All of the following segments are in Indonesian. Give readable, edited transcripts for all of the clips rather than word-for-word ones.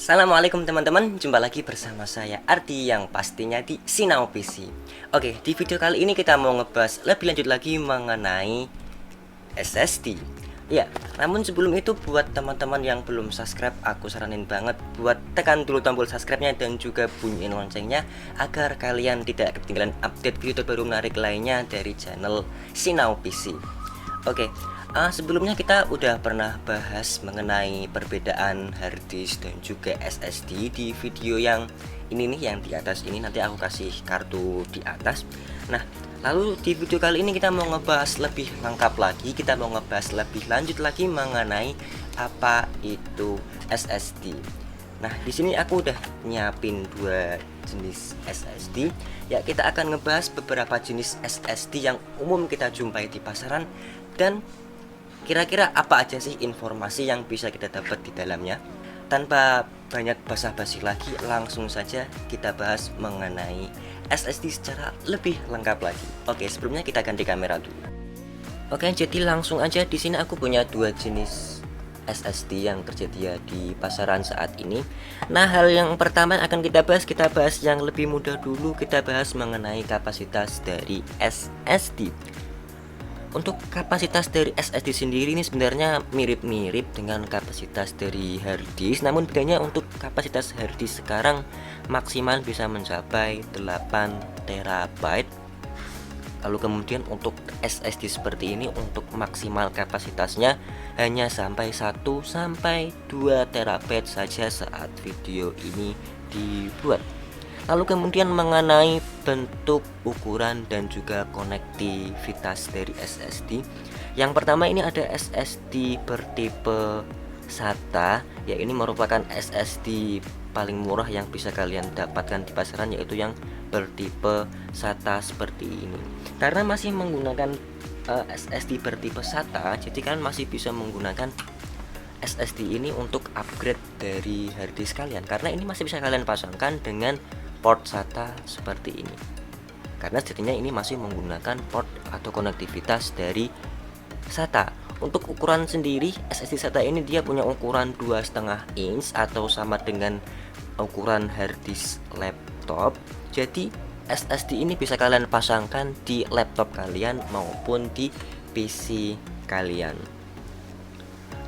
Assalamualaikum teman-teman, jumpa lagi bersama saya Ardi yang pastinya di Sinau PC. Oke, di video kali ini kita mau ngebahas lebih lanjut lagi mengenai SSD. Ya, namun sebelum itu buat teman-teman yang belum subscribe, aku saranin banget buat tekan dulu tombol subscribe-nya dan juga bunyiin loncengnya agar kalian tidak ketinggalan update video terbaru menarik lainnya dari channel Sinau PC. Oke, sebelumnya kita udah pernah bahas mengenai perbedaan harddisk dan juga SSD di video yang ini nih, yang di atas ini. Nanti aku kasih kartu di atas. Nah, lalu di video kali ini kita mau ngebahas lebih lengkap lagi, kita mau ngebahas lebih lanjut lagi mengenai apa itu SSD. Nah, di sini aku udah nyiapin dua jenis SSD. Ya, kita akan ngebahas beberapa jenis SSD yang umum kita jumpai di pasaran dan kira-kira apa aja sih informasi yang bisa kita dapat di dalamnya. Tanpa banyak basa-basi lagi, langsung saja kita bahas mengenai SSD secara lebih lengkap lagi. Oke, sebelumnya kita ganti kamera dulu. Oke, jadi langsung aja. Di sini aku punya dua jenis SSD yang tersedia di pasaran saat ini. Nah, hal yang pertama akan kita bahas yang lebih mudah dulu. Kita bahas mengenai kapasitas dari SSD. Untuk kapasitas dari SSD sendiri ini sebenarnya mirip-mirip dengan kapasitas dari harddisk, namun bedanya untuk kapasitas harddisk sekarang maksimal bisa mencapai 8 TB. Lalu kemudian untuk SSD seperti ini untuk maksimal kapasitasnya hanya sampai 1 sampai 2 TB saja saat video ini dibuat. Lalu kemudian mengenai bentuk, ukuran, dan juga konektivitas dari SSD. Yang pertama ini ada SSD bertipe SATA. Ya, ini merupakan SSD paling murah yang bisa kalian dapatkan di pasaran, yaitu yang bertipe SATA seperti ini. Karena masih menggunakan SSD bertipe SATA, jadi kalian masih bisa menggunakan SSD ini untuk upgrade dari harddisk kalian, karena ini masih bisa kalian pasangkan dengan port SATA seperti ini. Karena jadinya ini masih menggunakan port atau konektivitas dari SATA. Untuk ukuran sendiri, SSD SATA ini dia punya ukuran 2,5 inch atau sama dengan ukuran harddisk laptop. Jadi SSD ini bisa kalian pasangkan di laptop kalian maupun di PC kalian.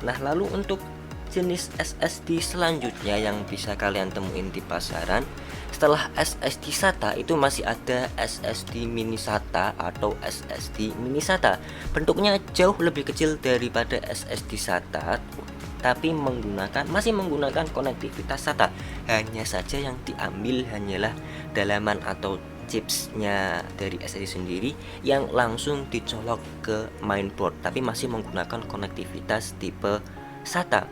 Nah, lalu untuk jenis SSD selanjutnya yang bisa kalian temuin di pasaran, setelah SSD SATA itu masih ada SSD mini SATA atau SSD mini SATA. Bentuknya jauh lebih kecil daripada SSD SATA, tapi masih menggunakan konektivitas SATA. Hanya saja yang diambil hanyalah dalaman atau chipsnya dari SSD sendiri yang langsung dicolok ke mainboard, tapi masih menggunakan konektivitas tipe SATA.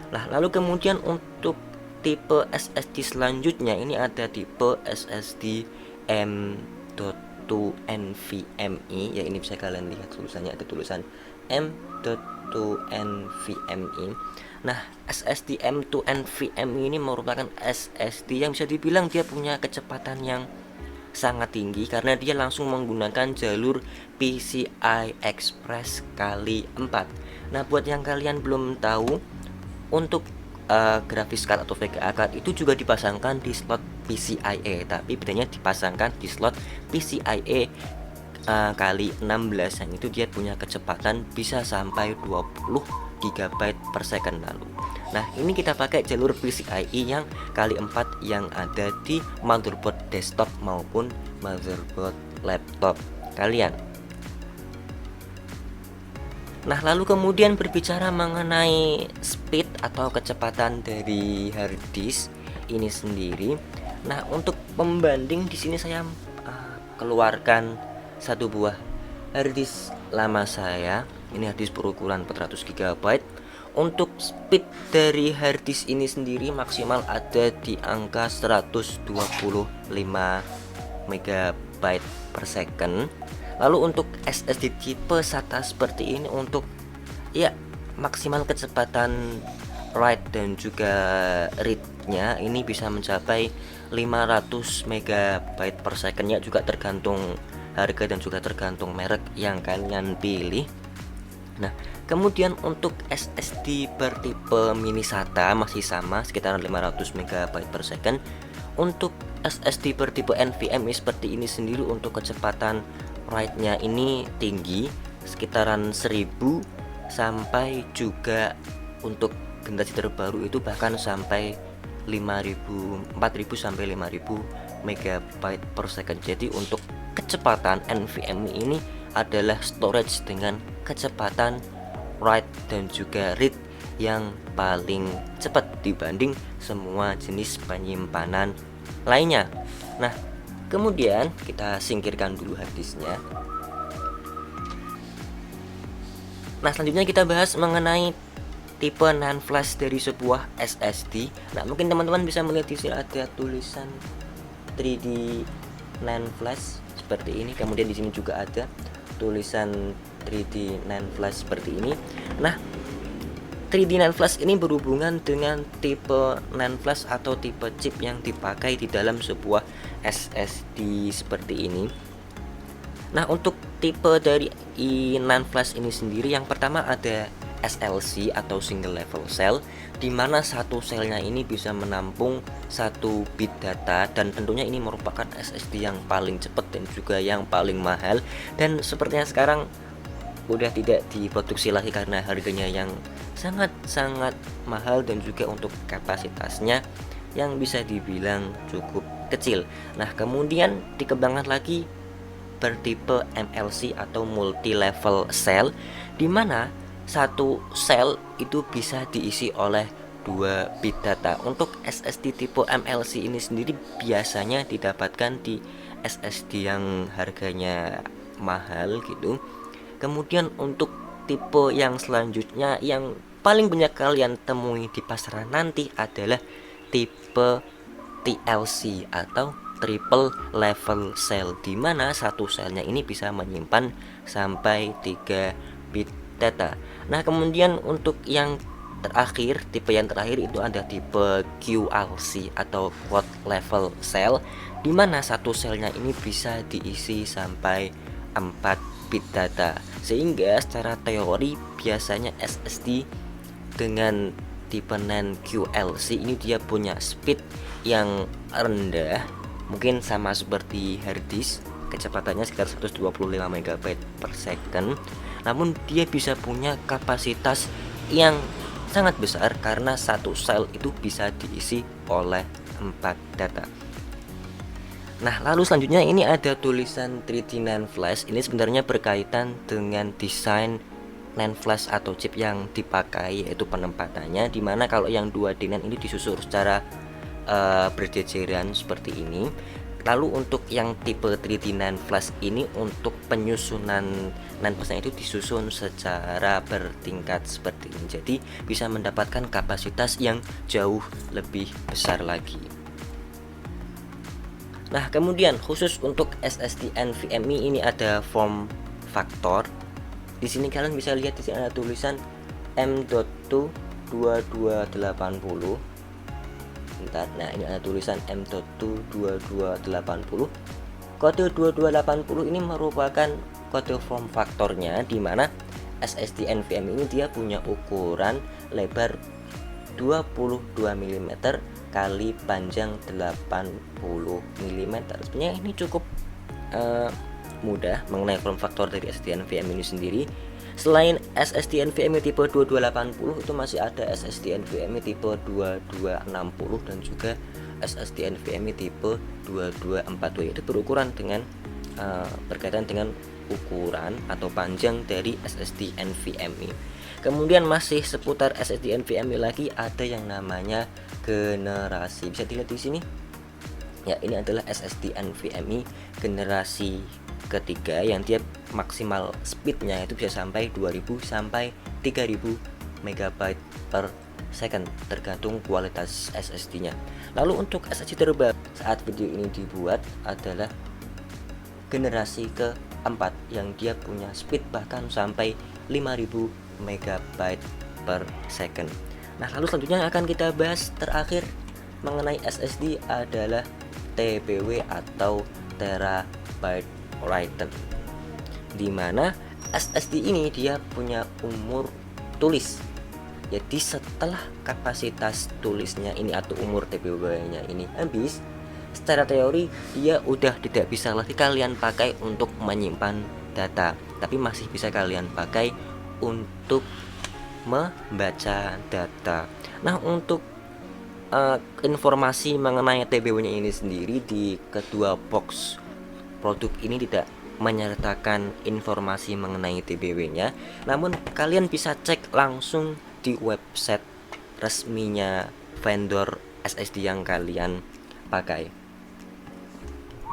Nah, lalu kemudian untuk tipe SSD selanjutnya ini ada tipe SSD M.2 NVMe. Ya, ini bisa kalian lihat tulisannya, ada tulisan M.2 NVMe. Nah, SSD M.2 NVMe ini merupakan SSD yang bisa dibilang dia punya kecepatan yang sangat tinggi karena dia langsung menggunakan jalur PCI Express kali 4. Nah, buat yang kalian belum tahu, untuk graphics card atau VGA card itu juga dipasangkan di slot PCIe, tapi bedanya dipasangkan di slot PCIe kali 16, yang itu dia punya kecepatan bisa sampai 20 GB per second lalu. Nah, ini kita pakai jalur PCIe yang kali 4 yang ada di motherboard desktop maupun motherboard laptop kalian. Nah, lalu kemudian berbicara mengenai speed atau kecepatan dari harddisk ini sendiri. Nah, untuk pembanding di sini saya keluarkan satu buah harddisk lama saya. Ini harddisk berukuran 400 GB. Untuk speed dari harddisk ini sendiri maksimal ada di angka 125 MB per second. Lalu untuk SSD tipe SATA seperti ini, untuk ya maksimal kecepatan write dan juga read-nya ini bisa mencapai 500 MB per second, ya juga tergantung harga dan juga tergantung merek yang kalian pilih. Nah, kemudian untuk SSD bertipe mini SATA masih sama sekitaran 500 MB per second. Untuk SSD bertipe NVMe seperti ini sendiri untuk kecepatan write-nya ini tinggi sekitaran 1000, sampai juga untuk generasi terbaru itu bahkan sampai 4000 sampai 5000 MB per second. Jadi untuk kecepatan NVMe ini adalah storage dengan kecepatan write dan juga read yang paling cepat dibanding semua jenis penyimpanan lainnya. Nah, kemudian kita singkirkan dulu harddisknya. Nah, selanjutnya kita bahas mengenai tipe NAND flash dari sebuah SSD. Nah, mungkin teman-teman bisa melihat di sini ada tulisan 3D NAND flash seperti ini. Kemudian di sini juga ada tulisan 3D NAND flash seperti ini. Nah, 3D NAND flash ini berhubungan dengan tipe NAND flash atau tipe chip yang dipakai di dalam sebuah SSD seperti ini. Nah, untuk tipe dari NAND flash ini sendiri, yang pertama ada SLC atau single level cell, di mana satu selnya ini bisa menampung 1 bit data, dan tentunya ini merupakan SSD yang paling cepat dan juga yang paling mahal, dan sepertinya sekarang udah tidak diproduksi lagi karena harganya yang sangat-sangat mahal dan juga untuk kapasitasnya yang bisa dibilang cukup kecil. Nah, kemudian dikembangkan lagi bertipe MLC atau multi level cell, di mana satu sel itu bisa diisi oleh 2 bit data. Untuk SSD tipe MLC ini sendiri biasanya didapatkan di SSD yang harganya mahal gitu. Kemudian untuk tipe yang selanjutnya yang paling banyak kalian temui di pasaran nanti adalah tipe TLC atau triple level cell, di mana satu selnya ini bisa menyimpan sampai 3 bit data. Nah, kemudian untuk yang terakhir, tipe yang terakhir itu ada tipe QLC atau quad level cell, di mana satu selnya ini bisa diisi sampai 4 bit data. Sehingga secara teori biasanya SSD dengan tipe NAND QLC ini dia punya speed yang rendah, mungkin sama seperti harddisk, kecepatannya sekitar 125 MB per second. Namun dia bisa punya kapasitas yang sangat besar karena satu sel itu bisa diisi oleh 4 data. Nah, lalu selanjutnya ini ada tulisan 3D NAND flash. Ini sebenarnya berkaitan dengan desain NAND flash atau chip yang dipakai, yaitu penempatannya, dimana kalau yang 2D NAND ini disusun secara berjejeran seperti ini. Lalu untuk yang tipe 3D NAND flash ini untuk penyusunan NAND flashnya itu disusun secara bertingkat seperti ini, jadi bisa mendapatkan kapasitas yang jauh lebih besar lagi. Nah, kemudian khusus untuk SSD NVMe ini ada form factor. Di sini kalian bisa lihat di sini ada tulisan M.2 2280. Nah, ini ada tulisan M.2 2280. Kode 2280 ini merupakan kode form factornya, di mana SSD NVMe ini dia punya ukuran lebar 22 mm kali panjang 80 mm. Sebenarnya ini cukup mudah mengenai form factor dari SSD NVMe ini sendiri. Selain SSD NVMe tipe 2280 itu masih ada SSD NVMe tipe 2260 dan juga SSD NVMe tipe 2240, yaitu berukuran dengan berkaitan dengan ukuran atau panjang dari SSD NVMe. Kemudian masih seputar SSD NVMe lagi ada yang namanya generasi. Bisa dilihat di sini. Ya, ini adalah SSD NVMe generasi ketiga yang dia maksimal speednya itu bisa sampai 2000 sampai 3000 MB per second tergantung kualitas SSD-nya. Lalu untuk SSD terbaru saat video ini dibuat adalah generasi keempat yang dia punya speed bahkan sampai 5000 MB per second. Nah, lalu selanjutnya yang akan kita bahas terakhir mengenai SSD adalah TBW atau terabyte written, di mana SSD ini dia punya umur tulis. Jadi setelah kapasitas tulisnya ini atau umur TBW-nya ini habis, secara teori dia udah tidak bisa lagi kalian pakai untuk menyimpan data, tapi masih bisa kalian pakai untuk membaca data. Nah, untuk informasi mengenai TBW-nya ini sendiri, di kedua box produk ini tidak menyertakan informasi mengenai TBW-nya, namun kalian bisa cek langsung di website resminya vendor SSD yang kalian pakai.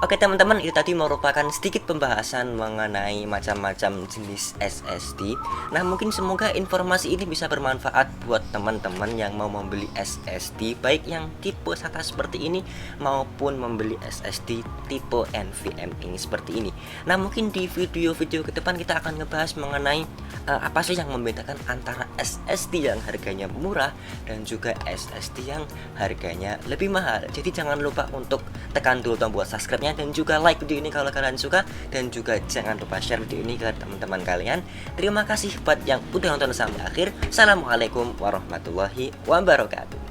Oke teman-teman, itu tadi merupakan sedikit pembahasan mengenai macam-macam jenis SSD. Nah, mungkin semoga informasi ini bisa bermanfaat buat teman-teman yang mau membeli SSD, baik yang tipe SATA seperti ini maupun membeli SSD tipe NVMe ini seperti ini. Nah, mungkin di video-video ke depan kita akan ngebahas mengenai apa sih yang membedakan antara SSD yang harganya murah dan juga SSD yang harganya lebih mahal. Jadi jangan lupa untuk tekan dulu tombol subscribe dan juga like video ini kalau kalian suka, dan juga jangan lupa share video ini ke teman-teman kalian. Terima kasih buat yang udah nonton sampai akhir. Assalamualaikum warahmatullahi wabarakatuh.